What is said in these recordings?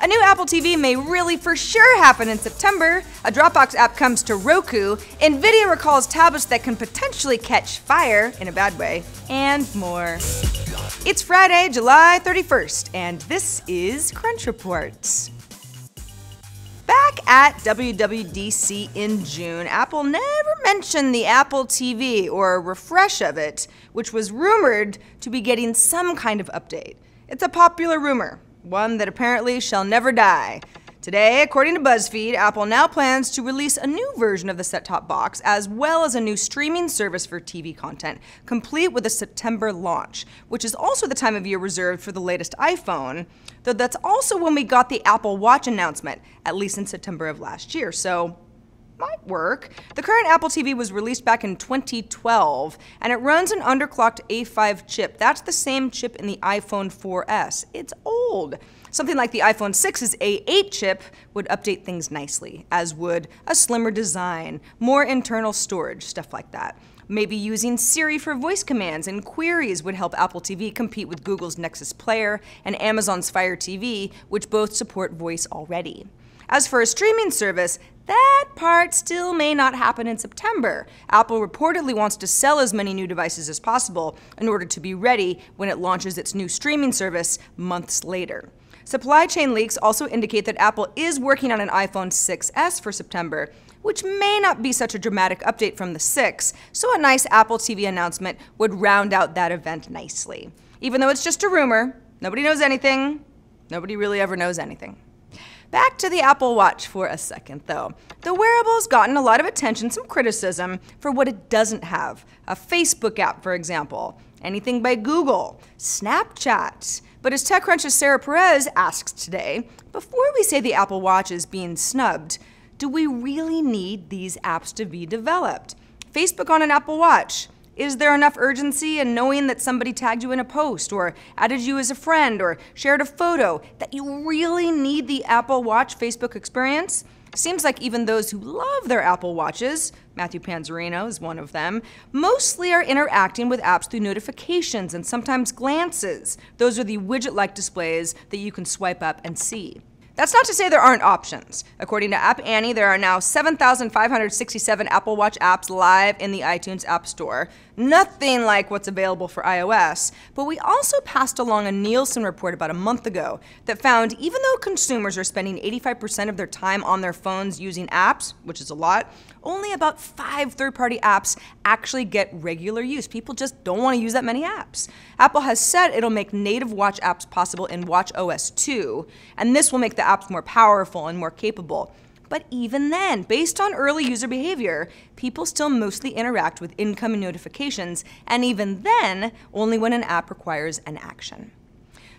A new Apple TV may really for sure happen in September. A Dropbox app comes to Roku. Nvidia recalls tablets that can potentially catch fire, in a bad way, and more. It's Friday, July 31st, and this is Crunch Reports. Back at WWDC in June, Apple never mentioned the Apple TV or a refresh of it, which was rumored to be getting some kind of update. It's a popular rumor, one that apparently shall never die. Today, according to BuzzFeed, Apple now plans to release a new version of the set-top box, as well as a new streaming service for TV content, complete with a September launch, which is also the time of year reserved for the latest iPhone, though that's also when we got the Apple Watch announcement, at least in September of last year, so might work. The current Apple TV was released back in 2012, and it runs an underclocked A5 chip. That's the same chip in the iPhone 4S. It's old. Something like the iPhone 6's A8 chip would update things nicely, as would a slimmer design, more internal storage, stuff like that. Maybe using Siri for voice commands and queries would help Apple TV compete with Google's Nexus Player and Amazon's Fire TV, which both support voice already. As for a streaming service, that part still may not happen in September. Apple reportedly wants to sell as many new devices as possible in order to be ready when it launches its new streaming service months later. Supply chain leaks also indicate that Apple is working on an iPhone 6s for September, which may not be such a dramatic update from the 6, so a nice Apple TV announcement would round out that event nicely. Even though it's just a rumor, nobody knows anything, nobody really ever knows anything. Back to the Apple Watch for a second, though. The wearable's gotten a lot of attention, some criticism, for what it doesn't have. A Facebook app, for example. Anything by Google. Snapchat. But as TechCrunch's Sarah Perez asks today, before we say the Apple Watch is being snubbed, do we really need these apps to be developed? Facebook on an Apple Watch. Is there enough urgency in knowing that somebody tagged you in a post or added you as a friend or shared a photo that you really need the Apple Watch Facebook experience? Seems like even those who love their Apple Watches, Matthew Panzarino is one of them, mostly are interacting with apps through notifications and sometimes glances. Those are the widget-like displays that you can swipe up and see. That's not to say there aren't options. According to App Annie, there are now 7,567 Apple Watch apps live in the iTunes App Store. Nothing like what's available for iOS, but we also passed along a Nielsen report about a month ago that found even though consumers are spending 85% of their time on their phones using apps, which is a lot, only about 5 third-party apps actually get regular use. People just don't want to use that many apps. Apple has said it'll make native watch apps possible in watchOS 2, and this will make the apps more powerful and more capable. But even then, based on early user behavior, people still mostly interact with incoming notifications, and even then, only when an app requires an action.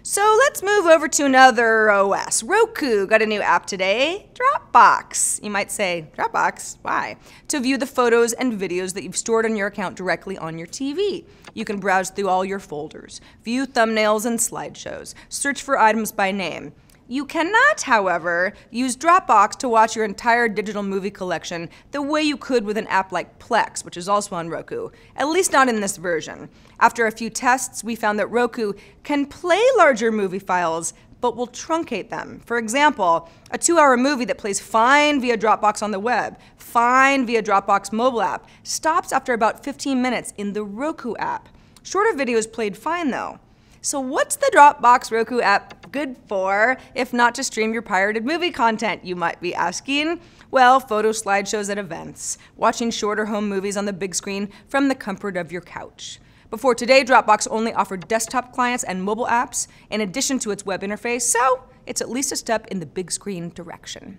So let's move over to another OS. Roku got a new app today, Dropbox. You might say, Dropbox? Why? To view the photos and videos that you've stored on your account directly on your TV. You can browse through all your folders, view thumbnails and slideshows, search for items by name. You cannot, however, use Dropbox to watch your entire digital movie collection the way you could with an app like Plex, which is also on Roku, at least not in this version. After a few tests, we found that Roku can play larger movie files, but will truncate them. For example, a 2-hour movie that plays fine via Dropbox on the web, fine via Dropbox mobile app, stops after about 15 minutes in the Roku app. Shorter videos played fine though. So what's the Dropbox Roku app good for, if not to stream your pirated movie content, you might be asking? Well, photo slideshows at events, watching shorter home movies on the big screen from the comfort of your couch. Before today, Dropbox only offered desktop clients and mobile apps in addition to its web interface, so it's at least a step in the big screen direction.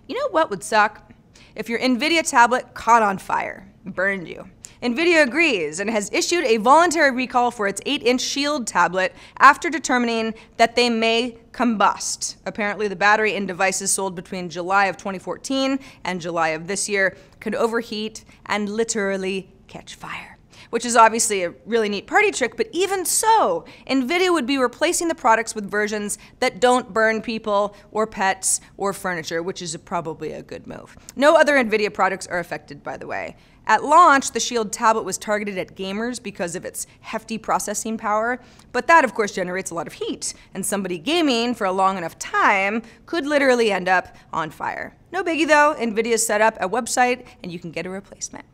You know what would suck? If your Nvidia tablet caught on fire, burned you. Nvidia agrees and has issued a voluntary recall for its 8-inch Shield tablet after determining that they may combust. Apparently, the battery in devices sold between July of 2014 and July of this year could overheat and literally catch fire. which is obviously a really neat party trick, but even so, Nvidia would be replacing the products with versions that don't burn people or pets or furniture, which is probably a good move. No other Nvidia products are affected, by the way. At launch, the Shield tablet was targeted at gamers because of its hefty processing power, but that of course generates a lot of heat, and somebody gaming for a long enough time could literally end up on fire. No biggie though, Nvidia set up a website and you can get a replacement.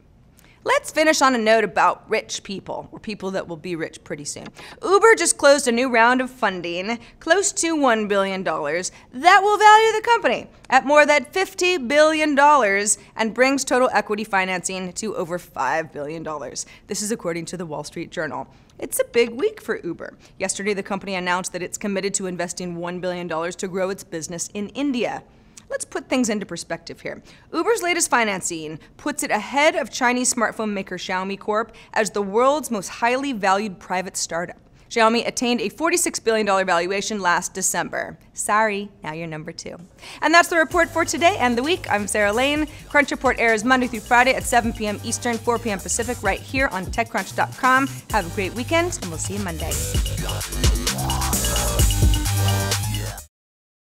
Let's finish on a note about rich people, or people that will be rich pretty soon. Uber just closed a new round of funding, close to $1 billion, that will value the company at more than $50 billion and brings total equity financing to over $5 billion. This is according to the Wall Street Journal. It's a big week for Uber. Yesterday, the company announced that it's committed to investing $1 billion to grow its business in India. Let's put things into perspective here. Uber's latest financing puts it ahead of Chinese smartphone maker Xiaomi Corp. as the world's most highly valued private startup. Xiaomi attained a $46 billion valuation last December. Sorry, now you're number 2. And that's the report for today and the week. I'm Sarah Lane. Crunch Report airs Monday through Friday at 7 p.m. Eastern, 4 p.m. Pacific, right here on TechCrunch.com. Have a great weekend, and we'll see you Monday.